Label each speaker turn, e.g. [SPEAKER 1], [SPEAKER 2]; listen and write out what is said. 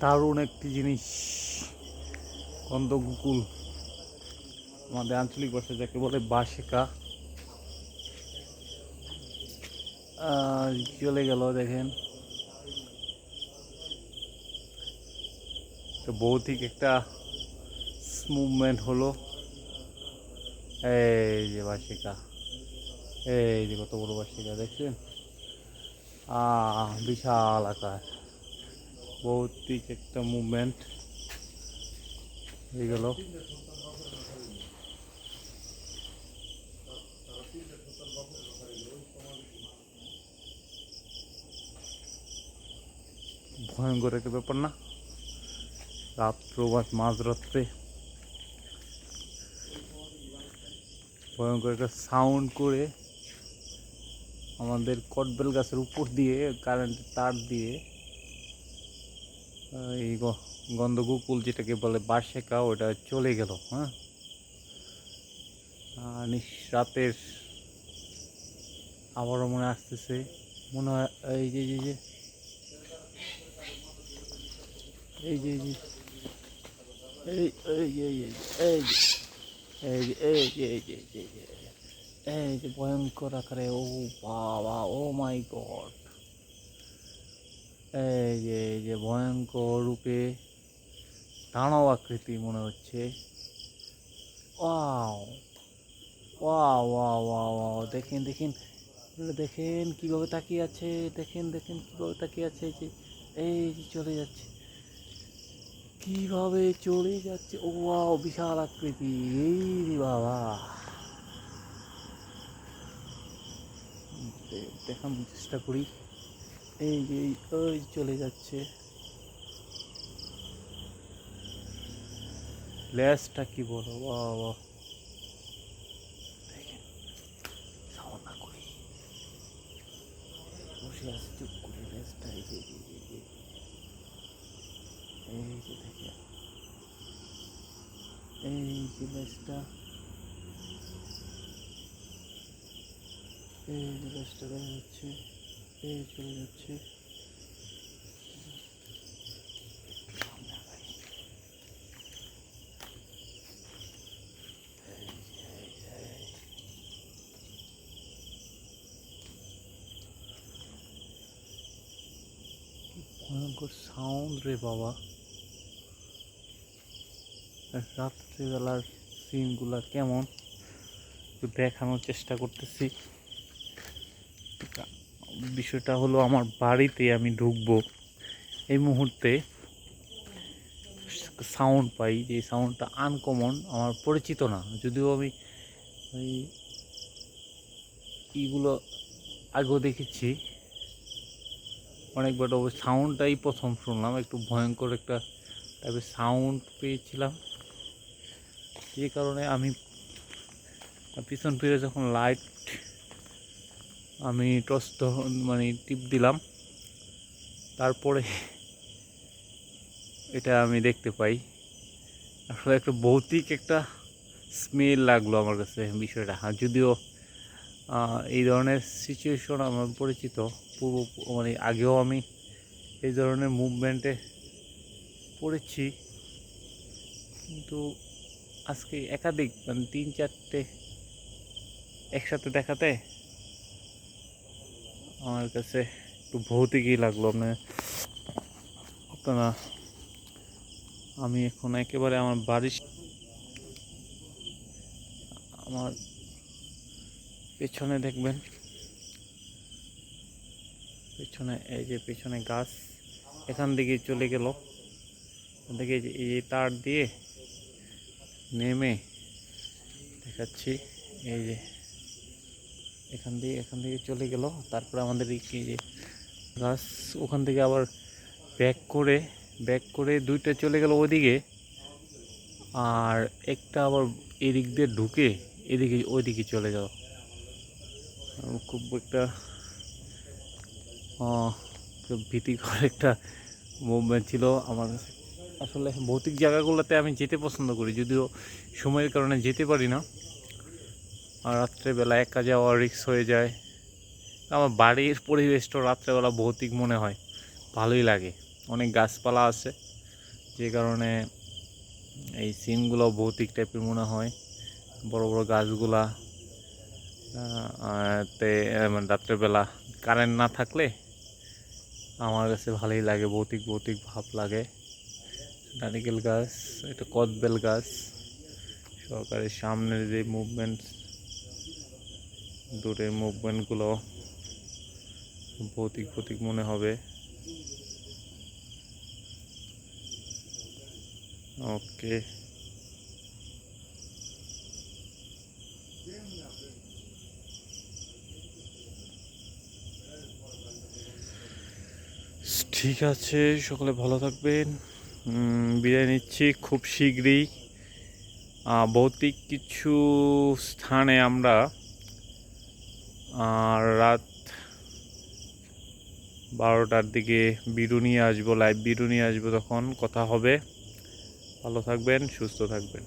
[SPEAKER 1] দারুণ একটি জিনিস গন্ধকুকুল, আমাদের আঞ্চলিক ভাষায় যাকে বলে বাসেকা। চলে গেল দেখেন, তো ভৌতিক একটা মুভমেন্ট হলো। এই যে বাসিকা, এই যে কত বড় বাসিকা দেখছেন, বিশাল আকার, ভৌতিক একটা মুভমেন্ট হয়ে গেল। ভয়ঙ্কর একটা ব্যাপার না, রাত্র বা মাঝরাত্রে ভয়ঙ্কর একটা সাউন্ড করে আমাদের কটবেল গাছের উপর দিয়ে কারেন্টের তার দিয়ে এই গন্ধকুকুল যেটাকে বলে বাসেকা ওটা চলে গেল। হ্যাঁ, রাতের আবারও মনে আসতেছে, মনে হয় এই যে এই যে এই যে এই এই এই এই এই যে এই যে এই যে এই যে এই যে ভয়ঙ্কর আকারে, ও বাবা, ও মাই গড, এই যে ভয়ঙ্কর রূপে দানব আকৃতি মনে হচ্ছে। Wow wow wow wow wow, দেখেন দেখেন দেখেন কিভাবে তাকিয়ে আছে, দেখেন দেখেন কিভাবে তাকিয়ে আছে, এই যে চলে যাচ্ছে, কিভাবে চলে যাচ্ছে, ও ওয়াও, বিশাল আকৃতি, এই রে বাবা, দেখানোর চেষ্টা করি, এই যে ওই চলে যাচ্ছে, লেজটা কি বলো, বাবা, দেখেন, সাউন্ড না করি, বসে আছে চুপ করে, লেজটা এই যে এই যে দেখেন, এই যে লেজটা, এই যে লেজটা দেখা যাচ্ছে, এই চলে যাচ্ছে, ভয়ঙ্কর সাউন্ড রে বাবা। রাত্রিবেলার সিনগুলা কেমন একটু দেখানোর চেষ্টা করতেছি। বিষয়টা হলো, আমার বাড়িতে আমি ঢুকবো এই মুহূর্তে সাউন্ড পাই, যে সাউন্ডটা আনকমন, আমার পরিচিত না, যদিও আমি ওই ইগুলো আগেও দেখেছি অনেকবার, ওই সাউন্ডটাই প্রথম শুনলাম, একটু ভয়ঙ্কর একটা টাইপের সাউন্ড পেয়েছিলাম, যে কারণে আমি পিছন ফিরে যখন লাইট আমি টর্চ মানে টিপ দিলাম, তারপরে এটা আমি দেখতে পাই। আসলে একটা ভৌতিক একটা স্মেল লাগলো আমার কাছে বিষয়টা, যদিও এই ধরনের সিচুয়েশন আমার পরিচিত, মানে আগেও আমি এই ধরনের মুভমেন্টে পড়েছি, কিন্তু আজকে একাধিক, মানে 3-4টে একসাথে দেখাতে আমার কাছে একটু ভৌতিকই লাগলো। আপনারা, আমি এখন একেবারে আমার বাড়ির, আমার পেছনে দেখবেন, পেছনে এই যে পেছনে গাছ, এখান থেকে চলে গেল, দেখে এই তার দিয়ে নেমে দেখাচ্ছি, এই যে এখান থেকে চলে গেল, তারপরে আমাদের এই যে গাছ, ওখান থেকে আবার ব্যাক করে দুইটা চলে গেল ওদিকে, আর একটা আবার এদিক দিয়ে ঢুকে এদিকে ওইদিকে চলে গেল। খুব একটা ভীতিকর একটা মুভমেন্ট ছিল আমার কাছে। আসলে ভৌতিক জায়গাগুলোতে আমি যেতে পছন্দ করি, যদিও সময়ের কারণে যেতে পারি না, আর রাত্রেবেলা একা যাওয়া রিস্ক হয়ে যায়। আমার বাড়ির পরিবেশটা রাত্রেবেলা ভৌতিক মনে হয়, ভালোই লাগে, অনেক গাছপালা আছে। যে কারণে এই সিনগুলো ভৌতিক টাইপের মনে হয়। বড় বড় গাছগুলা মানে রাত্রেবেলা কারেন্ট না থাকলে আমার কাছে ভালোই লাগে, ভৌতিক ভৌতিক ভাব লাগে। নারিকেল গাছ, এটা কদবেল গাছ। সরকারের সামনের যে মুভমেন্ট, দূরের মুভমেন্টগুলো ভৌতিক ভৌতিক মনে হবে। ওকে, ঠিক আছে, সকলে ভালো থাকবেন। বিদায় নিচ্ছি। খুব শীঘ্রই ভৌতিক কিছু স্থানে আমরা রাত 12টার দিকে ভিডিও নিয়ে আসবো, লাইভ ভিডিও নিয়ে আসবো, তখন কথা হবে। ভালো থাকবেন, সুস্থ থাকবেন।